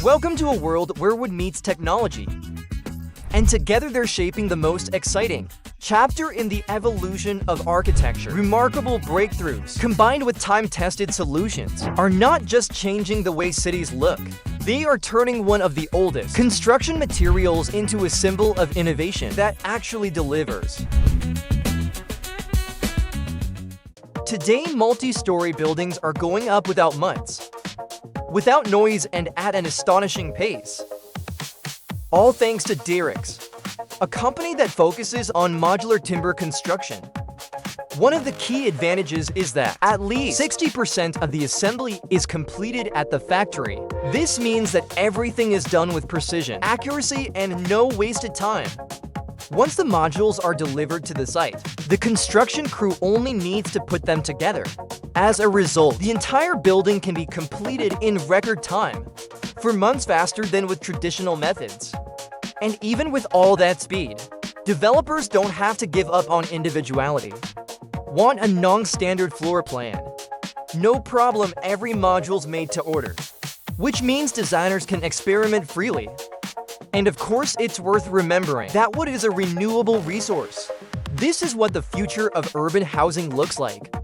Welcome to a world where wood meets technology. And together they're shaping the most exciting chapter in the evolution of architecture. Remarkable breakthroughs, combined with time-tested solutions, are not just changing the way cities look. They are turning one of the oldest construction materials into a symbol of innovation that actually delivers. Today, multi-story buildings are going up without muds, without noise, and at an astonishing pace. All thanks to Derricks, a company that focuses on modular timber construction. One of the key advantages is that at least 60% of the assembly is completed at the factory. This means that everything is done with precision, accuracy, and no wasted time. Once the modules are delivered to the site, the construction crew only needs to put them together. As a result, the entire building can be completed in record time, for months faster than with traditional methods. And even with all that speed, developers don't have to give up on individuality. Want a non-standard floor plan? No problem, every module's made to order, which means designers can experiment freely. And of course, it's worth remembering that wood is a renewable resource. This is what the future of urban housing looks like.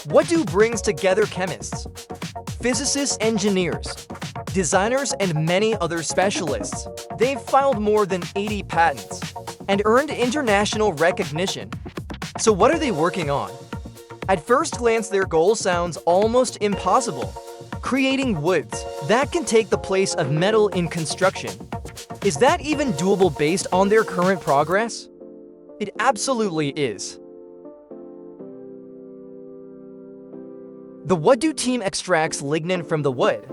What brings together chemists, physicists, engineers, designers, and many other specialists? They've filed more than 80 patents and earned international recognition. So what are they working on? At first glance, their goal sounds almost impossible. Creating woods that can take the place of metal in construction. Is that even doable based on their current progress? It absolutely is. The Wood team extracts lignin from the wood.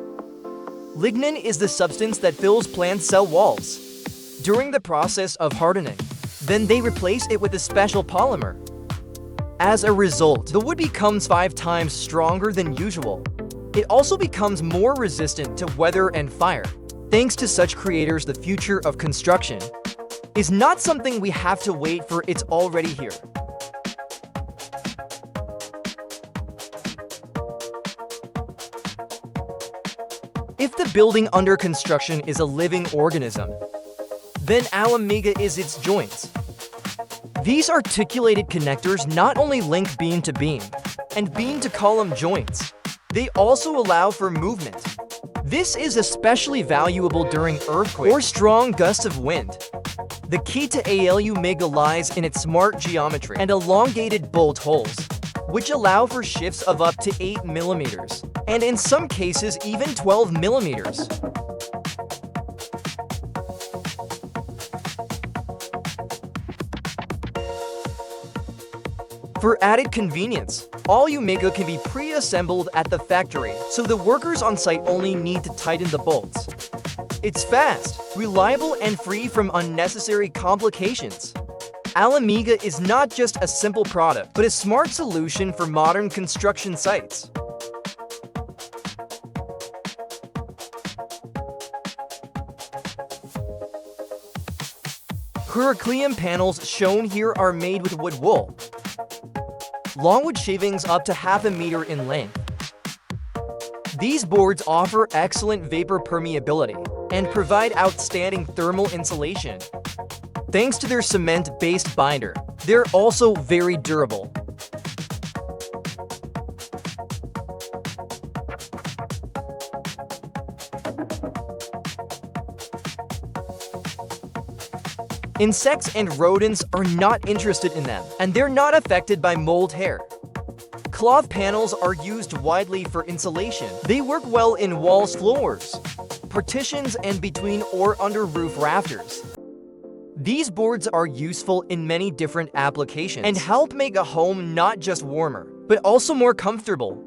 Lignin is the substance that fills plant cell walls. During the process of hardening, then they replace it with a special polymer. As a result, the wood becomes 5 times stronger than usual. It also becomes more resistant to weather and fire. Thanks to such creators, the future of construction is not something we have to wait for, it's already here. If the building under construction is a living organism, then Alamiga is its joints. These articulated connectors not only link beam to beam and beam to column joints, they also allow for movement. This is especially valuable during earthquakes or strong gusts of wind. The key to Alamiga lies in its smart geometry and elongated bolt holes, which allow for shifts of up to 8 millimeters, and in some cases even 12 millimeters. For added convenience, all Alamiga can be pre-assembled at the factory, so the workers on site only need to tighten the bolts. It's fast, reliable, and free from unnecessary complications. Alamiga is not just a simple product, but a smart solution for modern construction sites. Heracleum panels shown here are made with wood wool. Longwood shavings up to half a meter in length. These boards offer excellent vapor permeability and provide outstanding thermal insulation. Thanks to their cement-based binder, they're also very durable. Insects and rodents are not interested in them, and they're not affected by mold hair. Cloth panels are used widely for insulation. They work well in walls, floors, partitions, and between or under roof rafters. These boards are useful in many different applications and help make a home not just warmer, but also more comfortable.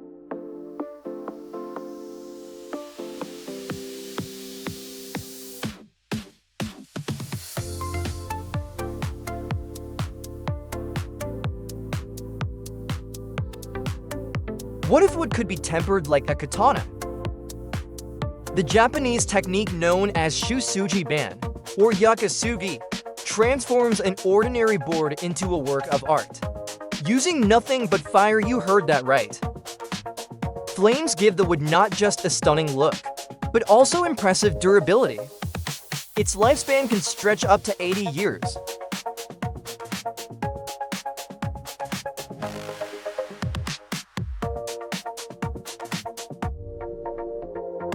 What if wood could be tempered like a katana? The Japanese technique known as shusuji ban, or yakasugi, transforms an ordinary board into a work of art. Using nothing but fire, you heard that right. Flames give the wood not just a stunning look, but also impressive durability. Its lifespan can stretch up to 80 years.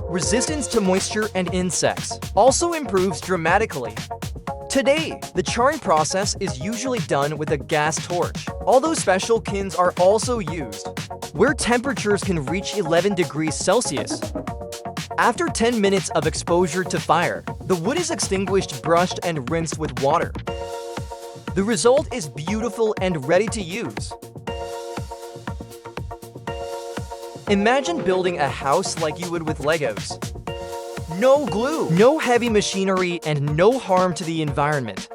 Resistance to moisture and insects also improves dramatically. Today, the charring process is usually done with a gas torch, although special kilns are also used, where temperatures can reach 11 degrees Celsius. After 10 minutes of exposure to fire, the wood is extinguished, brushed, and rinsed with water. The result is beautiful and ready to use. Imagine building a house like you would with Legos. No glue, no heavy machinery, and no harm to the environment.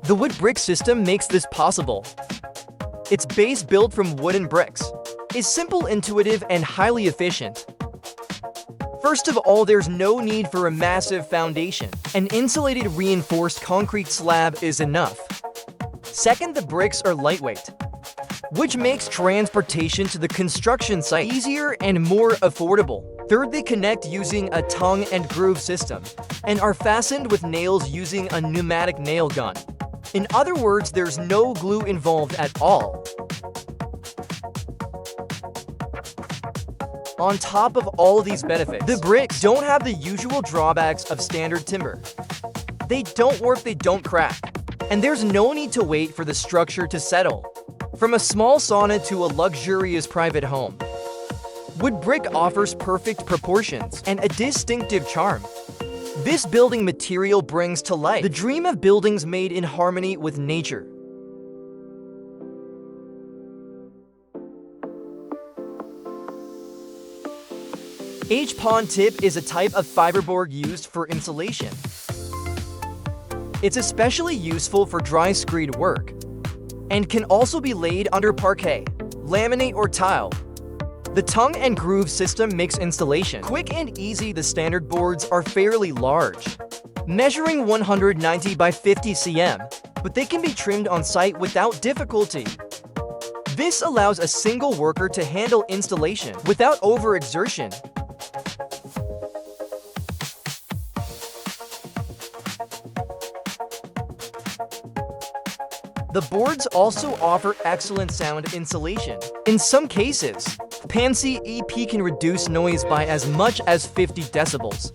The wood brick system makes this possible. Its base, built from wooden bricks, is simple, intuitive, and highly efficient. First of all, there's no need for a massive foundation. An insulated reinforced concrete slab is enough. Second, the bricks are lightweight, which makes transportation to the construction site easier and more affordable. Third, they connect using a tongue and groove system and are fastened with nails using a pneumatic nail gun. In other words, there's no glue involved at all. On top of all these benefits, the bricks don't have the usual drawbacks of standard timber. They don't warp, they don't crack, and there's no need to wait for the structure to settle. From a small sauna to a luxurious private home, wood brick offers perfect proportions and a distinctive charm. This building material brings to life the dream of buildings made in harmony with nature. H-pon tip is a type of fiberboard used for insulation. It's especially useful for dry screed work and can also be laid under parquet, laminate, or tile. The tongue and groove system makes installation quick and easy. The standard boards are fairly large, measuring 190 by 50 cm, but they can be trimmed on site without difficulty. This allows a single worker to handle installation without overexertion. The boards also offer excellent sound insulation. In some cases, Pansy EP can reduce noise by as much as 50 decibels.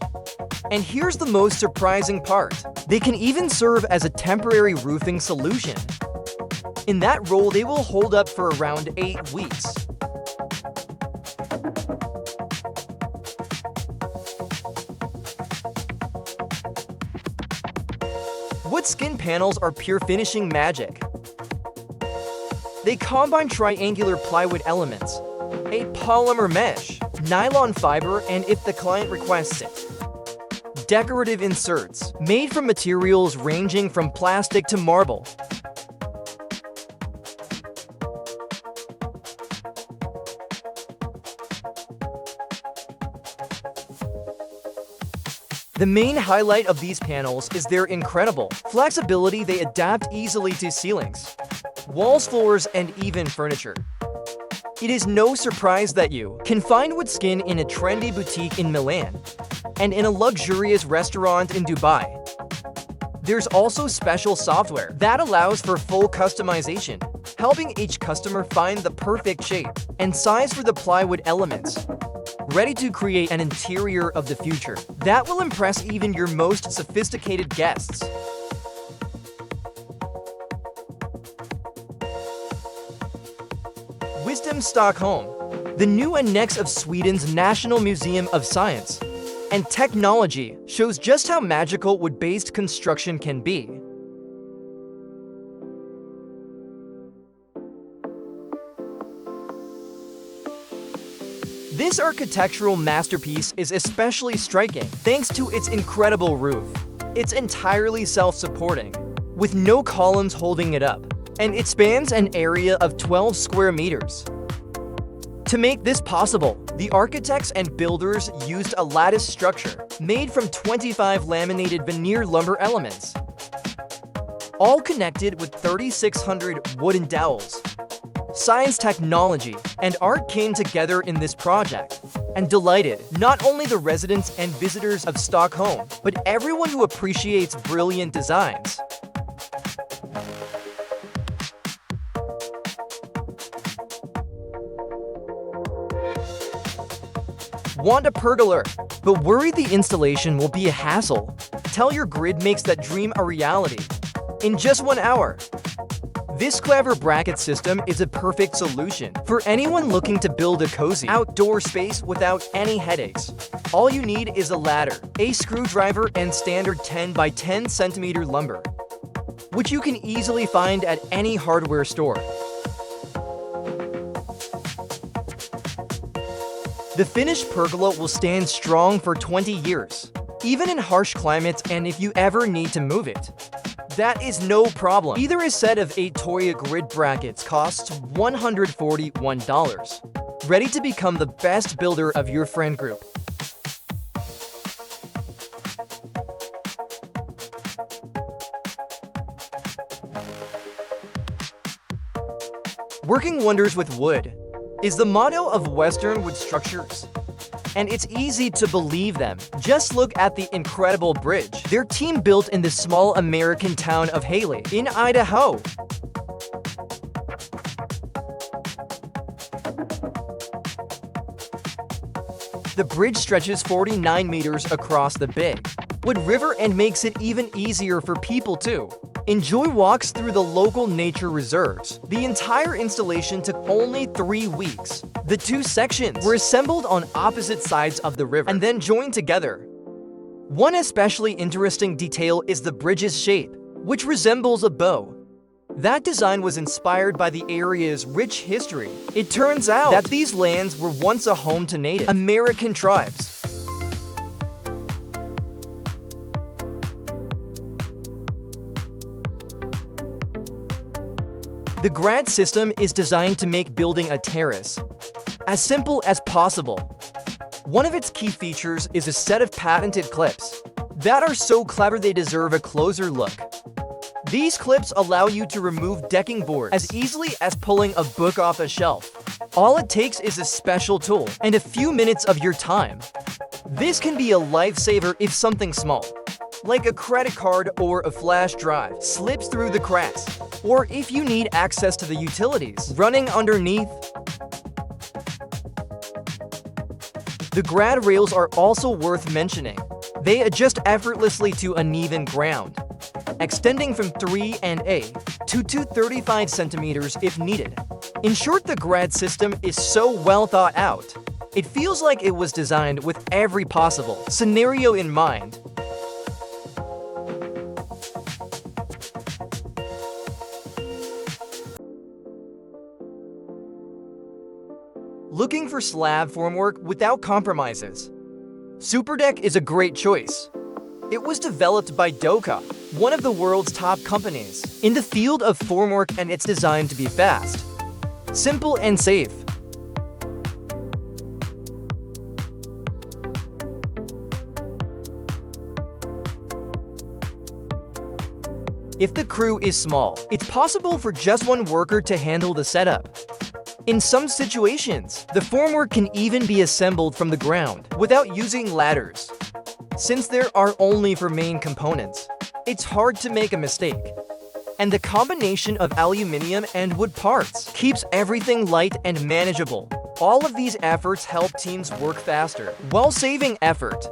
And here's the most surprising part. They can even serve as a temporary roofing solution. In that role, they will hold up for around 8 weeks. Wood skin panels are pure finishing magic. They combine triangular plywood elements, a polymer mesh, nylon fiber, and if the client requests it, decorative inserts made from materials ranging from plastic to marble. The main highlight of these panels is their incredible flexibility. They adapt easily to ceilings, walls, floors, and even furniture. It is no surprise that you can find wood skin in a trendy boutique in Milan and in a luxurious restaurant in Dubai. There's also special software that allows for full customization, helping each customer find the perfect shape and size for the plywood elements. Ready to create an interior of the future that will impress even your most sophisticated guests. Wisdom Stockholm, the new annex of Sweden's National Museum of Science and Technology, shows just how magical wood-based construction can be. This architectural masterpiece is especially striking thanks to its incredible roof. It's entirely self-supporting, with no columns holding it up, and it spans an area of 12 square meters. To make this possible, the architects and builders used a lattice structure made from 25 laminated veneer lumber elements. all connected with 3,600 wooden dowels. Science, technology, and art came together in this project and delighted not only the residents and visitors of Stockholm, but everyone who appreciates brilliant designs. Want a pergola, but worry the installation will be a hassle? Tell your grid makes that dream a reality in just 1 hour. This clever bracket system is a perfect solution for anyone looking to build a cozy outdoor space without any headaches. All you need is a ladder, a screwdriver, and standard 10 by 10 centimeter lumber, which you can easily find at any hardware store. The finished pergola will stand strong for 20 years, even in harsh climates, and if you ever need to move it, that is no problem. Either a set of 8 Toya grid brackets costs $141. Ready to become the best builder of your friend group. Working wonders with wood is the motto of Western wood structures, and it's easy to believe them. Just look at the incredible bridge their team built in the small American town of Haley in Idaho. The bridge stretches 49 meters across the Big Wood River and makes it even easier for people to enjoy walks through the local nature reserves. The entire installation took only 3 weeks. The 2 sections were assembled on opposite sides of the river and then joined together. One especially interesting detail is the bridge's shape, which resembles a bow. That design was inspired by the area's rich history. It turns out that these lands were once a home to Native American tribes. The grad system is designed to make building a terrace as simple as possible. One of its key features is a set of patented clips that are so clever they deserve a closer look. These clips allow you to remove decking boards as easily as pulling a book off a shelf. All it takes is a special tool and a few minutes of your time. This can be a lifesaver if something small, like a credit card or a flash drive, slips through the cracks, or if you need access to the utilities running underneath. The grad rails are also worth mentioning. They adjust effortlessly to uneven ground, extending from 3 and a to 235 centimeters if needed. In short, the grad system is so well thought out. It feels like it was designed with every possible scenario in mind. Looking for slab formwork without compromises? SuperDeck is a great choice. It was developed by Doka, one of the world's top companies in the field of formwork, and it's designed to be fast, simple, and safe. If the crew is small, it's possible for just one worker to handle the setup. In some situations, the formwork can even be assembled from the ground without using ladders. Since there are only 4 main components, it's hard to make a mistake. And the combination of aluminum and wood parts keeps everything light and manageable. All of these efforts help teams work faster while saving effort.